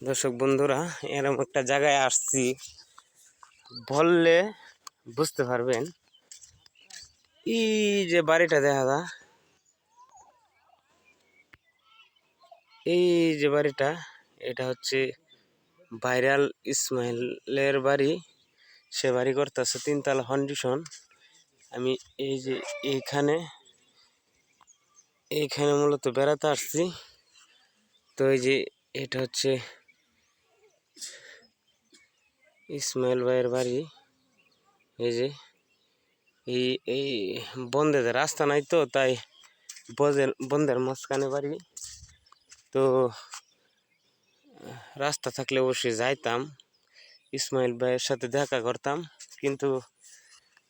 দর্শক বন্ধুরা, এরকম একটা জায়গায় আসছি, বললে বুঝতে পারবেন। এই যে বাড়িটা দেখা যায়, এই যে বাড়িটা, এটা হচ্ছে ভাইরাল ইসমাইলের বাড়ি। সে বাড়ি করতেছে 3 তলা ফাউন্ডেশন। আমি এই যে এইখানে মূলত বেড়াতে আসছি। তো এই যে এটা হচ্ছে ইসমাইল ভাইয়ের বাড়ি। এই যে এই এই বন্ধের রাস্তা নাই, তো তাই বন্ধের মাঝখানে বাড়ি। তো রাস্তা থাকলে অবশ্যই যাইতাম, ইসমাইল ভাইয়ের সাথে দেখা করতাম, কিন্তু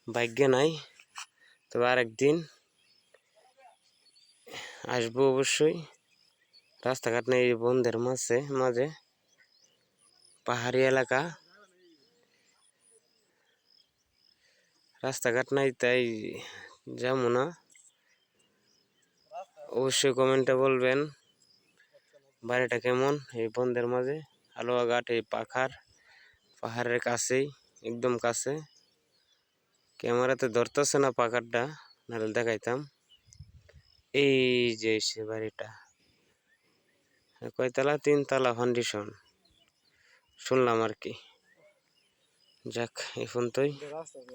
ভাগ্যে নাই। তবে আরেকদিন আসবো অবশ্যই। রাস্তাঘাট নেই, বন্ধের মাঝে পাহাড়ি এলাকা, রাস্তাঘাট নাই, তাই যাবো না। অবশ্যই কমেন্টে বলবেন বাড়িটা কেমন। এই বন্ধের মাঝে আলোয়া ঘাট, এই পাহাড়ের কাছেই, একদম কাছে। ক্যামেরাতে ধরতেছে না পাহাড়টা, নাহলে দেখাইতাম। এই যে সে বাড়িটা কয়তলা, 3 তলা ফাউন্ডেশন শুনলাম আর কি। যাক, এই পর্যন্তই।